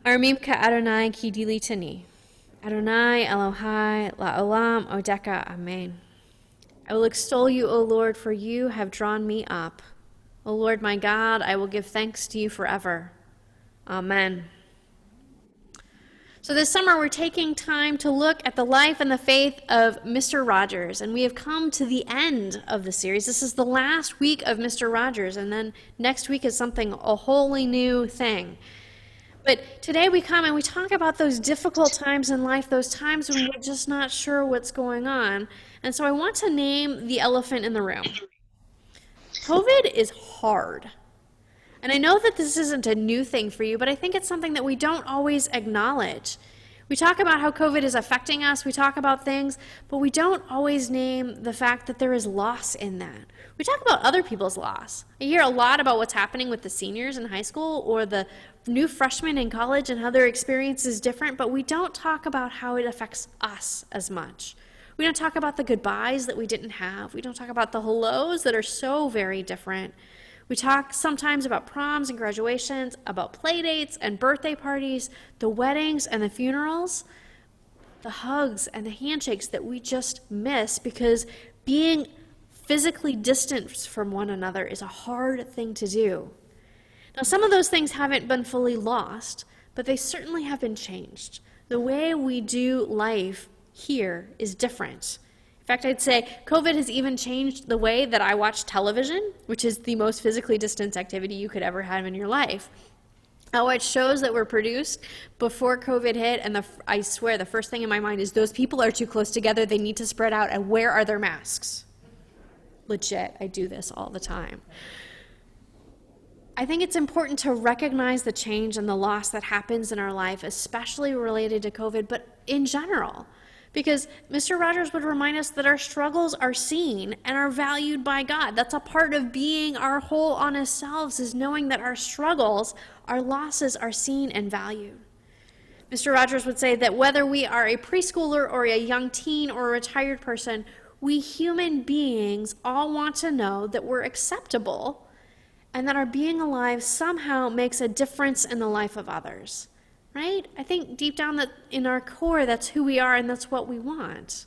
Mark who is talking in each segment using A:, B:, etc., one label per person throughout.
A: Armim ka Adonai ki dilitani. Adonai Elohai la'olam odeka. Amen. I will extol you, O Lord, for you have drawn me up. O Lord my God, I will give thanks to you forever. Amen. So this summer we're taking time to look at the life and the faith of Mr. Rogers, and we have come to the end of the series. This is the last week of Mr. Rogers, and then next week is a wholly new thing. But today we come and we talk about those difficult times in life, those times when we're just not sure what's going on. And so I want to name the elephant in the room. COVID is hard. And I know that this isn't a new thing for you, but I think it's something that we don't always acknowledge. We talk about how COVID is affecting us, we talk about things, but we don't always name the fact that there is loss in that. We talk about other people's loss. I hear a lot about what's happening with the seniors in high school or the new freshmen in college and how their experience is different, but we don't talk about how it affects us as much. We don't talk about the goodbyes that we didn't have. We don't talk about the hellos that are so very different. We talk sometimes about proms and graduations, about play dates and birthday parties, the weddings and the funerals, the hugs and the handshakes that we just miss because being physically distant from one another is a hard thing to do. Now, some of those things haven't been fully lost, but they certainly have been changed. The way we do life here is different. In fact, I'd say COVID has even changed the way that I watch television, which is the most physically distant activity you could ever have in your life. I watch shows that were produced before COVID hit, and I swear the first thing in my mind is those people are too close together, they need to spread out, and where are their masks? Legit, I do this all the time. I think it's important to recognize the change and the loss that happens in our life, especially related to COVID, but in general. Because Mr. Rogers would remind us that our struggles are seen and are valued by God. That's a part of being our whole honest selves, is knowing that our struggles, our losses are seen and valued. Mr. Rogers would say that whether we are a preschooler or a young teen or a retired person, we human beings all want to know that we're acceptable and that our being alive somehow makes a difference in the life of others. Right? I think deep down that in our core, that's who we are and that's what we want.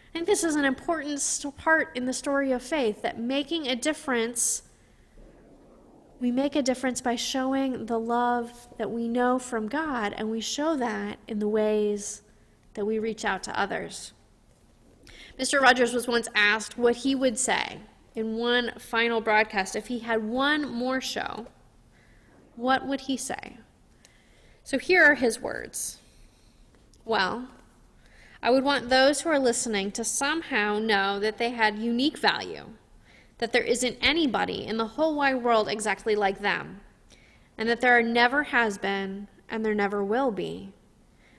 A: I think this is an important part in the story of faith, that making a difference, we make a difference by showing the love that we know from God, and we show that in the ways that we reach out to others. Mr. Rogers was once asked what he would say in one final broadcast. If he had one more show, what would he say? So here are his words. Well, I would want those who are listening to somehow know that they had unique value, that there isn't anybody in the whole wide world exactly like them, and that there never has been and there never will be,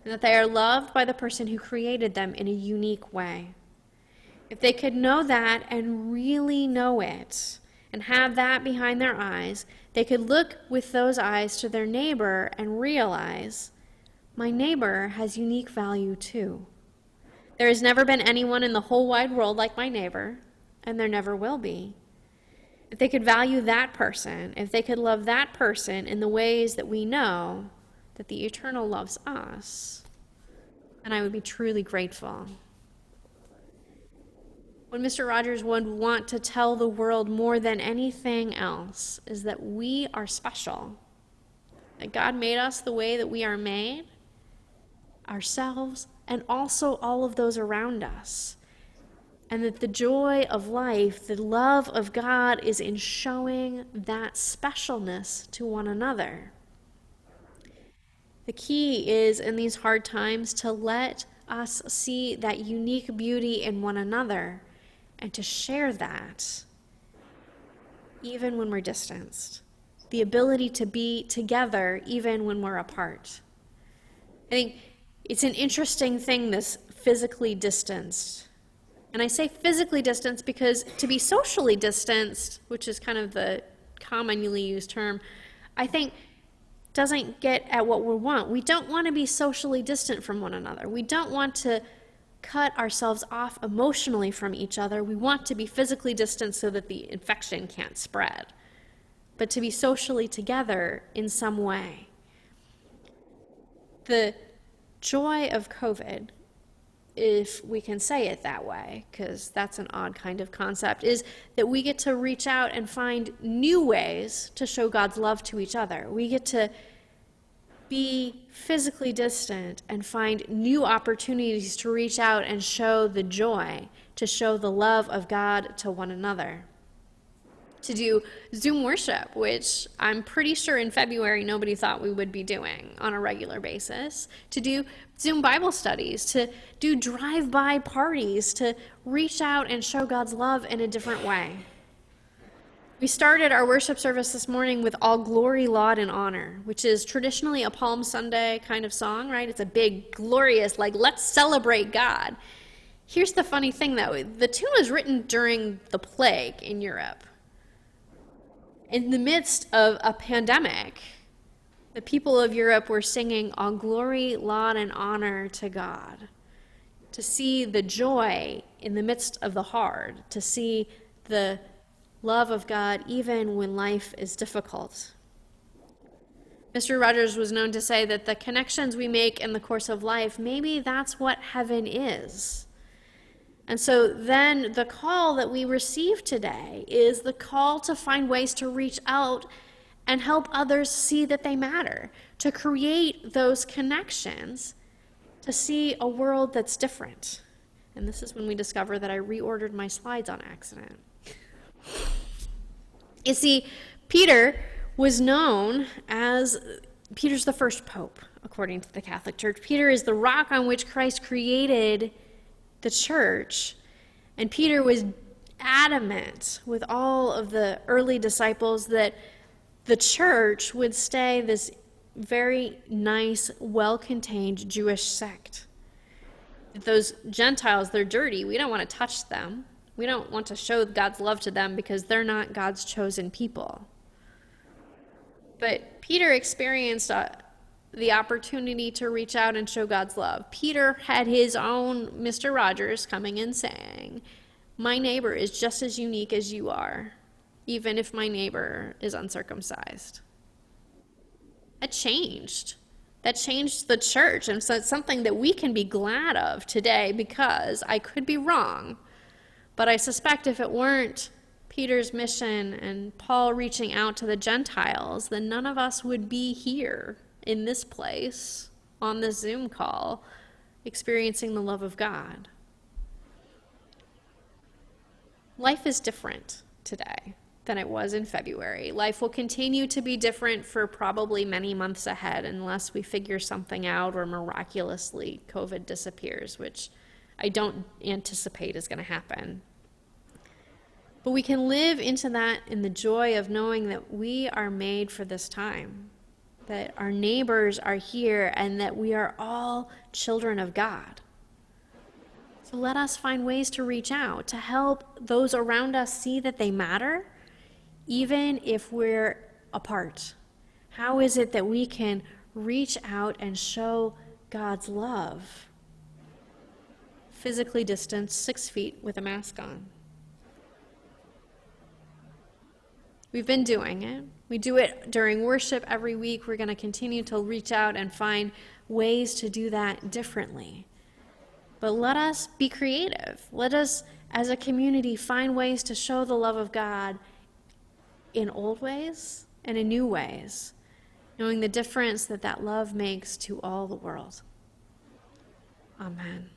A: and that they are loved by the person who created them in a unique way. If they could know that and really know it, and have that behind their eyes, they could look with those eyes to their neighbor and realize, my neighbor has unique value too. There has never been anyone in the whole wide world like my neighbor, and there never will be. If they could value that person, if they could love that person in the ways that we know that the eternal loves us, then I would be truly grateful. What Mr. Rogers would want to tell the world more than anything else is that we are special, that God made us the way that we are made, ourselves, and also all of those around us, and that the joy of life, the love of God, is in showing that specialness to one another. The key is, in these hard times, to let us see that unique beauty in one another, and to share that even when we're distanced. The ability to be together even when we're apart. I think it's an interesting thing, this physically distanced. And I say physically distanced because to be socially distanced, which is kind of the commonly used term, I think doesn't get at what we want. We don't want to be socially distant from one another. We don't want to cut ourselves off emotionally from each other. We want to be physically distant so that the infection can't spread, but to be socially together in some way. The joy of COVID, if we can say it that way, because that's an odd kind of concept, is that we get to reach out and find new ways to show God's love to each other. We get to be physically distant and find new opportunities to reach out and show the joy, to show the love of God to one another. To do Zoom worship, which I'm pretty sure in February nobody thought we would be doing on a regular basis. To do Zoom Bible studies, to do drive-by parties, to reach out and show God's love in a different way. We started our worship service this morning with All Glory, Laud, and Honor, which is traditionally a Palm Sunday kind of song, right? It's a big, glorious, like, let's celebrate God. Here's the funny thing, though. The tune was written during the plague in Europe. In the midst of a pandemic, the people of Europe were singing all glory, laud, and honor to God, to see the joy in the midst of the hard, to see the love of God even when life is difficult. Mr. Rogers was known to say that the connections we make in the course of life, maybe that's what heaven is. And so then the call that we receive today is the call to find ways to reach out and help others see that they matter, to create those connections, to see a world that's different. And this is when we discover that I reordered my slides on accident. You see, Peter was known as, Peter's the first pope, according to the Catholic Church. Peter is the rock on which Christ created the church, and Peter was adamant with all of the early disciples that the church would stay this very nice, well-contained Jewish sect. Those Gentiles, they're dirty. We don't want to touch them. We don't want to show God's love to them because they're not God's chosen people. But Peter experienced the opportunity to reach out and show God's love. Peter had his own Mr. Rogers coming and saying, my neighbor is just as unique as you are, even if my neighbor is uncircumcised. That changed. That changed the church, and so it's something that we can be glad of today, because I could be wrong, but I suspect if it weren't Peter's mission and Paul reaching out to the Gentiles, then none of us would be here in this place, on this Zoom call, experiencing the love of God. Life is different today than it was in February. Life will continue to be different for probably many months ahead unless we figure something out or miraculously COVID disappears, which I don't anticipate is going to happen. But we can live into that in the joy of knowing that we are made for this time, that our neighbors are here, and that we are all children of God. So let us find ways to reach out, to help those around us see that they matter, even if we're apart. How is it that we can reach out and show God's love? Physically distanced, 6 feet with a mask on. We've been doing it. We do it during worship every week. We're going to continue to reach out and find ways to do that differently. But let us be creative. Let us, as a community, find ways to show the love of God in old ways and in new ways, knowing the difference that that love makes to all the world. Amen.